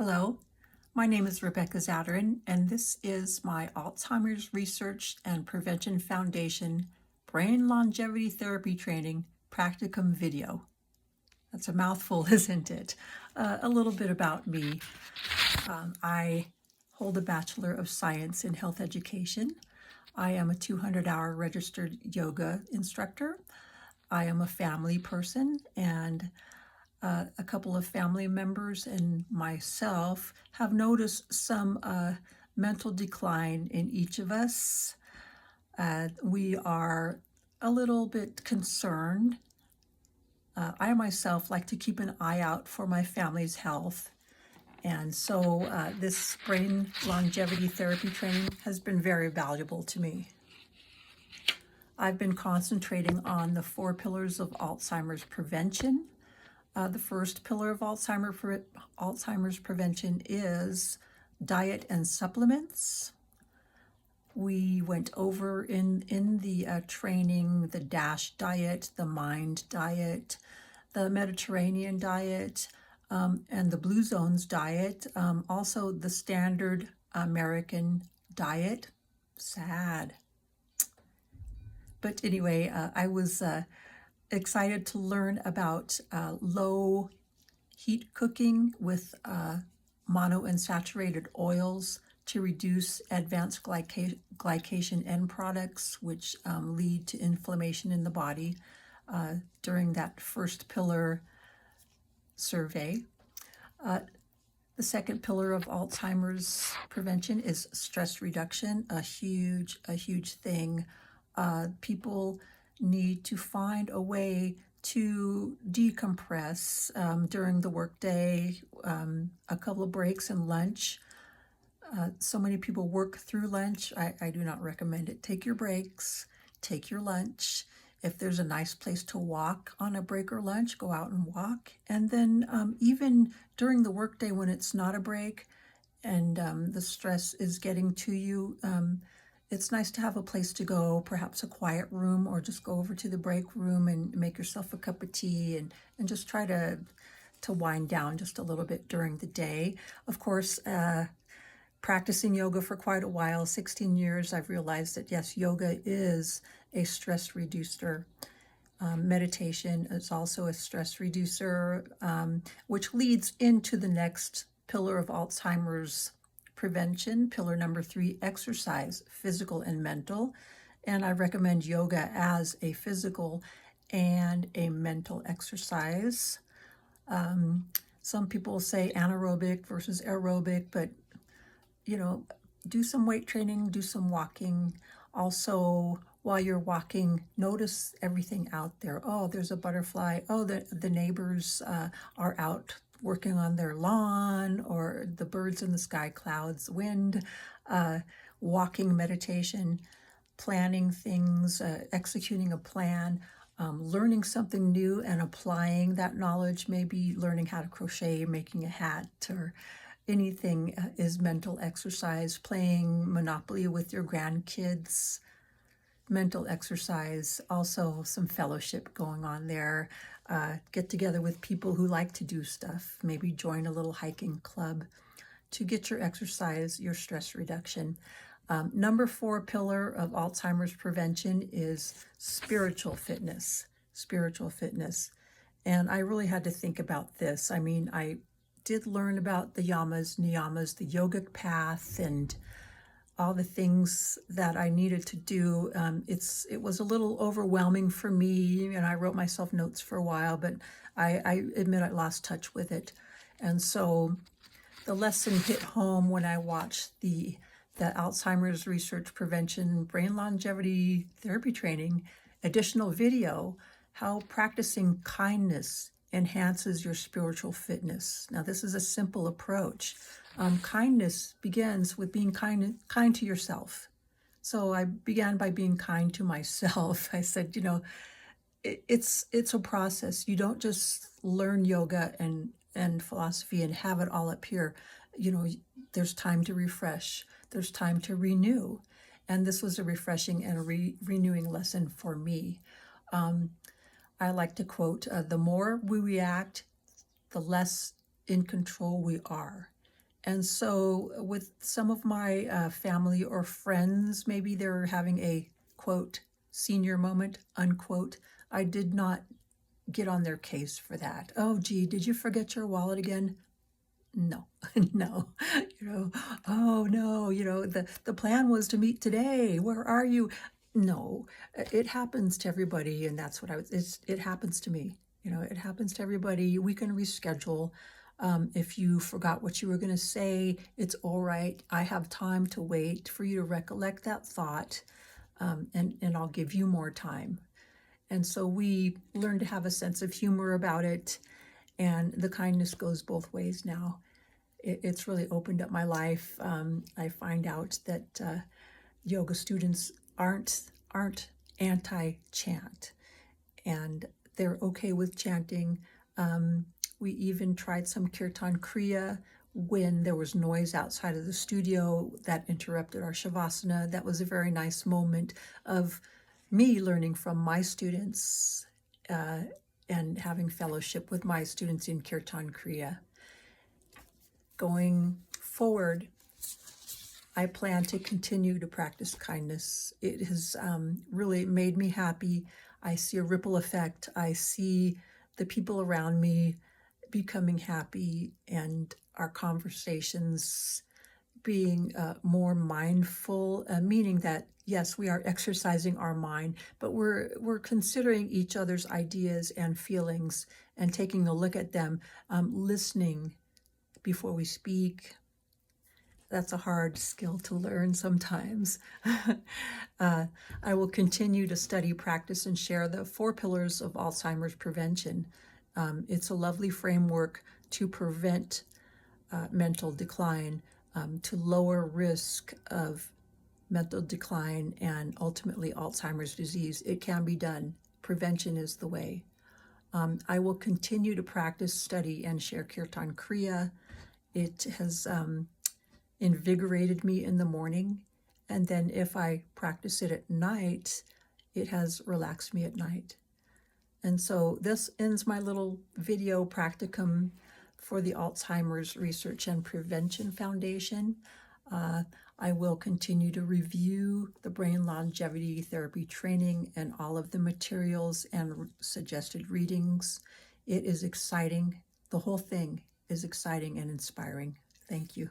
Hello, my name is Rebecca Zadarin, and this is my Alzheimer's Research and Prevention Foundation Brain Longevity Therapy Training Practicum video. That's a mouthful, isn't it? A little bit about me. I hold a Bachelor of Science in Health Education. I am a 200-hour registered yoga instructor. I am a family person, and a couple of family members and myself have noticed some mental decline in each of us. We are a little bit concerned. I myself like to keep an eye out for my family's health. And so this brain longevity therapy training has been very valuable to me. I've been concentrating on the 4 pillars of Alzheimer's prevention. The first pillar of Alzheimer's prevention is diet and supplements. We went over in the training the DASH diet, the MIND diet, the Mediterranean diet, and the Blue Zones diet, also the standard American diet. Sad. But anyway, I was excited to learn about low heat cooking with monounsaturated oils to reduce advanced glycation end products, which lead to inflammation in the body during that first pillar survey. The second pillar of Alzheimer's prevention is stress reduction, a huge thing. People need to find a way to decompress during the workday, a couple of breaks and lunch. So many people work through lunch. I do not recommend it. Take your breaks, take your lunch. If there's a nice place to walk on a break or lunch, go out and walk. And then even during the workday when it's not a break and the stress is getting to you, it's nice to have a place to go, perhaps a quiet room, or just go over to the break room and make yourself a cup of tea and just try to wind down just a little bit during the day. Of course, practicing yoga for quite a while, 16 years, I've realized that yes, yoga is a stress reducer. Meditation is also a stress reducer, which leads into the next pillar of Alzheimer's prevention, pillar number 3, exercise, physical and mental. And I recommend yoga as a physical and a mental exercise. Some people say anaerobic versus aerobic, but do some weight training, do some walking. Also, while you're walking, notice everything out there. Oh, there's a butterfly. Oh, the neighbors are out working on their lawn, or the birds in the sky, clouds, wind, walking meditation, planning things, executing a plan, learning something new and applying that knowledge, maybe learning how to crochet, making a hat, or anything is mental exercise. Playing Monopoly with your grandkids, mental exercise. Also some fellowship going on there. Get together with people who like to do stuff. Maybe join a little hiking club to get your exercise, your stress reduction. Number 4 pillar of Alzheimer's prevention is spiritual fitness. Spiritual fitness. And I really had to think about this. I mean, I did learn about the yamas, niyamas, the yogic path, and all the things that I needed to do. It was a little overwhelming for me, and I wrote myself notes for a while, but I admit I lost touch with it. And so the lesson hit home when I watched the Alzheimer's Research Prevention Brain Longevity Therapy Training additional video, how practicing kindness enhances your spiritual fitness. Now, this is a simple approach. Kindness begins with being kind to yourself. So I began by being kind to myself. I said, it's a process. You don't just learn yoga and philosophy and have it all up here. There's time to refresh. There's time to renew. And this was a refreshing and a renewing lesson for me. I like to quote, the more we react, the less in control we are. And so with some of my family or friends, maybe they're having a, quote, senior moment, unquote, I did not get on their case for that. Oh, gee, did you forget your wallet again? No, no, oh no, the plan was to meet today. Where are you? No, it happens to everybody, and that's what it happens to me. It happens to everybody. We can reschedule. If you forgot what you were going to say, it's all right. I have time to wait for you to recollect that thought, and I'll give you more time. And so we learn to have a sense of humor about it, and the kindness goes both ways now. It's really opened up my life. I find out that yoga students aren't anti-chant, and they're okay with chanting. We even tried some kirtan kriya when there was noise outside of the studio that interrupted our shavasana. That was a very nice moment of me learning from my students and having fellowship with my students in kirtan kriya. Going forward, I plan to continue to practice kindness. It has really made me happy. I see a ripple effect. I see the people around me becoming happy, and our conversations being more mindful, meaning that, yes, we are exercising our mind, but we're considering each other's ideas and feelings and taking a look at them, listening before we speak. That's a hard skill to learn sometimes. I will continue to study, practice, and share the 4 pillars of Alzheimer's prevention. It's a lovely framework to prevent mental decline, to lower risk of mental decline and ultimately Alzheimer's disease. It can be done. Prevention is the way. I will continue to practice, study, and share Kirtan Kriya. It has invigorated me in the morning, and then if I practice it at night, it has relaxed me at night. And so this ends my little video practicum for the Alzheimer's Research and Prevention Foundation. I will continue to review the brain longevity therapy training and all of the materials and suggested readings. It is exciting. The whole thing is exciting and inspiring. Thank you.